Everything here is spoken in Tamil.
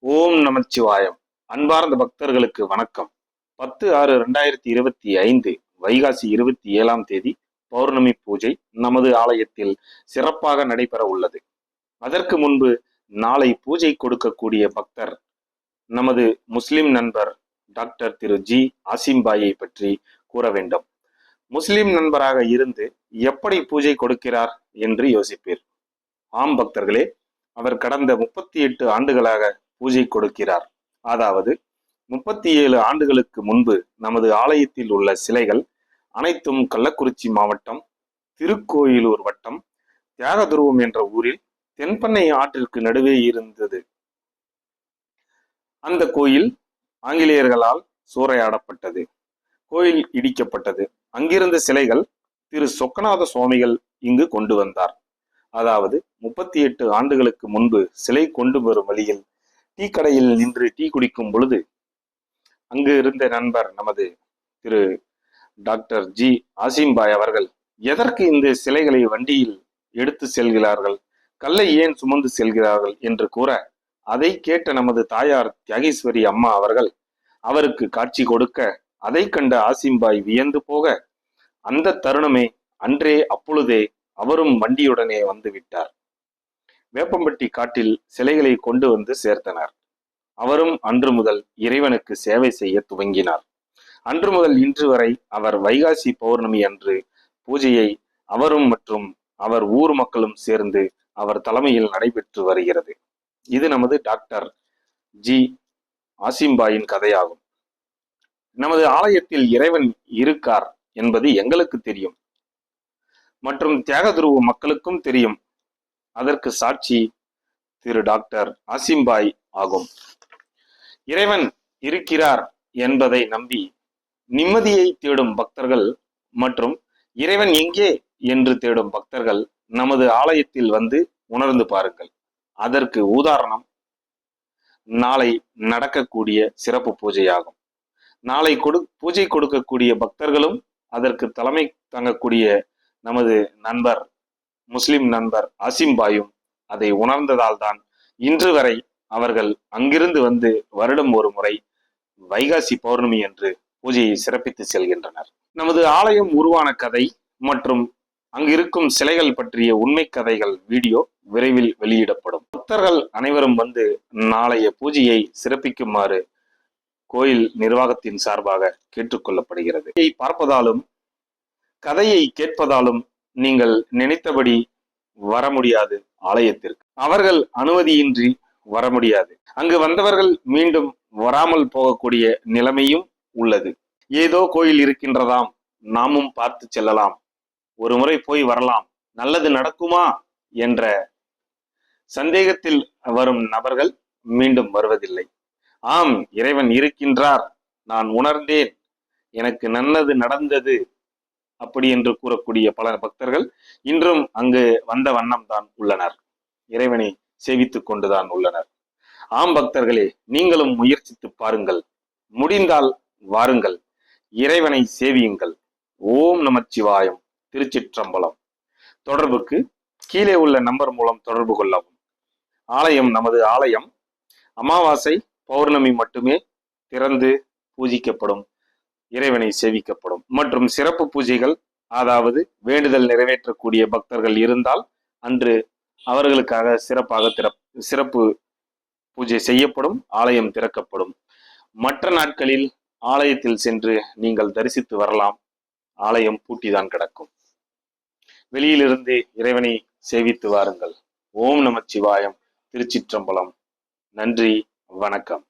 ஓம் நமச்சிவாயம். அன்பார்ந்த பக்தர்களுக்கு வணக்கம். 10/6/2025 வைகாசி 27ஆம் தேதி பௌர்ணமி பூஜை நமது ஆலயத்தில் சிறப்பாக நடைபெற உள்ளது. அதற்கு முன்பு நாளை பூஜை கொடுக்கக்கூடிய பக்தர் நமது முஸ்லிம் நண்பர் டாக்டர் திரு ஜி ஆசிம்பாயை பற்றி கூற வேண்டும். முஸ்லிம் நண்பராக இருந்து எப்படி பூஜை கொடுக்கிறார் என்று யோசிப்பீர். ஆம் பக்தர்களே, அவர் கடந்த 38 ஆண்டுகளாக பூஜை கொடுக்கிறார். அதாவது 37 ஆண்டுகளுக்கு முன்பு நமது ஆலயத்தில் உள்ள சிலைகள் அனைத்தும் கள்ளக்குறிச்சி மாவட்டம் திருக்கோயிலூர் வட்டம் தியாகதுருவம் என்ற ஊரில் தென்பண்ணை ஆற்றிற்கு நடுவே இருந்தது. அந்த கோயில் ஆங்கிலேயர்களால் சூறையாடப்பட்டது. கோயில் இடிக்கப்பட்டது. அங்கிருந்த சிலைகள் திரு சொக்கநாத சுவாமிகள் இங்கு கொண்டு வந்தார். அதாவது 38 ஆண்டுகளுக்கு முன்பு சிலை கொண்டு வரும் வழியில் டீ கடையில் நின்று டீ குடிக்கும் பொழுது அங்கு இருந்த நண்பர் நமது திரு டாக்டர் ஜி ஆசிம்பாய் அவர்கள், எதற்கு இந்த சிலைகளை வண்டியில் எடுத்து செல்கிறார்கள், கல்லை ஏன் சுமந்து செல்கிறார்கள் என்று கூற, அதை கேட்ட நமது தாயார் தியாகேஸ்வரி அம்மா அவர்கள் அவருக்கு காட்சி கொடுக்க, அதை கண்ட ஆசிம்பாய் வியந்து போக, அந்த தருணமே அன்றே அப்பொழுதே அவரும் வண்டியுடனே வந்து விட்டார். வேப்பம்பட்டி காட்டில் சிலைகளை கொண்டு வந்து சேர்த்தனர். அவரும் அன்று முதல் இறைவனுக்கு சேவை செய்ய துவங்கினார். அன்று முதல் இன்று வரை அவர் வைகாசி பௌர்ணமி அன்று பூஜையை அவரும் மற்றும் அவர் ஊர் மக்களும் சேர்ந்து அவர் தலைமையில் நடைபெற்று வருகிறது. இது நமது டாக்டர் ஜி ஆசிம்பாயின் கதையாகும். நமது ஆலயத்தில் இறைவன் இருக்கார் என்பது எங்களுக்கு தெரியும் மற்றும் தியாகதுருவ மக்களுக்கும் தெரியும். அதற்கு சாட்சி திரு டாக்டர் ஆசிம்பாய் ஆகும். இறைவன் இருக்கிறார் என்பதை நம்பி நிம்மதியை தேடும் பக்தர்கள் மற்றும் இறைவன் எங்கே என்று தேடும் பக்தர்கள் நமது ஆலயத்தில் வந்து உணர்ந்து பாருங்கள். அதற்கு உதாரணம் நாளை நடக்கக்கூடிய சிறப்பு பூஜையாகும். நாளை பூஜை கொடுக்கக்கூடிய பக்தர்களும் அதற்கு தலைமை தங்கக்கூடிய நமது நண்பர் முஸ்லிம் நண்பர் ஆசிம்பாயும் அதை உணர்ந்ததால் தான் இன்று வரை அவர்கள் அங்கிருந்து வந்து வருடம் ஒரு முறை வைகாசி பௌர்ணமி என்று பூஜையை சிறப்பித்து செல்கின்றனர். நமது ஆலயம் உருவான கதை மற்றும் அங்கிருக்கும் சிலைகள் பற்றிய உண்மை கதைகள் வீடியோ விரைவில் வெளியிடப்படும். பக்தர்கள் அனைவரும் வந்து நாளைய பூஜையை சிறப்பிக்குமாறு கோயில் நிர்வாகத்தின் சார்பாக கேட்டுக்கொள்ளப்படுகிறது. பார்ப்பதாலும் கதையை கேட்பதாலும் நீங்கள் நினைத்தபடி வர முடியாது. ஆலயத்திற்கு அவர்கள் அனுமதியின்றி வர முடியாது. அங்கு வந்தவர்கள் மீண்டும் வராமல் போகக்கூடிய நிலைமையும் உள்ளது. ஏதோ கோயில் இருக்கின்றதாம், நாமும் பார்த்து செல்லலாம், ஒரு முறை போய் வரலாம், நல்லது நடக்குமா என்ற சந்தேகத்தில் வரும் நபர்கள் மீண்டும் வருவதில்லை. ஆம், இறைவன் இருக்கின்றார், நான் உணர்ந்தேன், எனக்கு நல்லது நடந்தது அப்படி என்று கூறக்கூடிய பல பக்தர்கள் இன்றும் அங்கு வந்த வண்ணம் தான் உள்ளனர். இறைவனை சேவித்துக் கொண்டுதான் உள்ளனர். ஆம் பக்தர்களே, நீங்களும் முயற்சித்து பாருங்கள். முடிந்தால் வாருங்கள், இறைவனை சேவியுங்கள். ஓம் நமச்சிவாயம். திருச்சிற்றம்பலம். தொடர்புக்கு கீழே உள்ள நம்பர் மூலம் தொடர்பு கொள்ளவும். ஆலயம் நமது ஆலயம் அமாவாசை பௌர்ணமி மட்டுமே திறந்து பூஜிக்கப்படும், இறைவனை சேவிக்கப்படும். மற்றும் சிறப்பு பூஜைகள், அதாவது வேண்டுதல் நிறைவேற்றக்கூடிய பக்தர்கள் இருந்தால் அன்று அவர்களுக்காக சிறப்பு பூஜை செய்யப்படும், ஆலயம் திறக்கப்படும். மற்ற நாட்களில் ஆலயத்தில் சென்று நீங்கள் தரிசித்து வரலாம், ஆலயம் பூட்டிதான் கிடக்கும். வெளியிலிருந்து இறைவனை சேவித்து வாருங்கள். ஓம் நமச்சிவாயம். திருச்சிற்றம்பலம். நன்றி, வணக்கம்.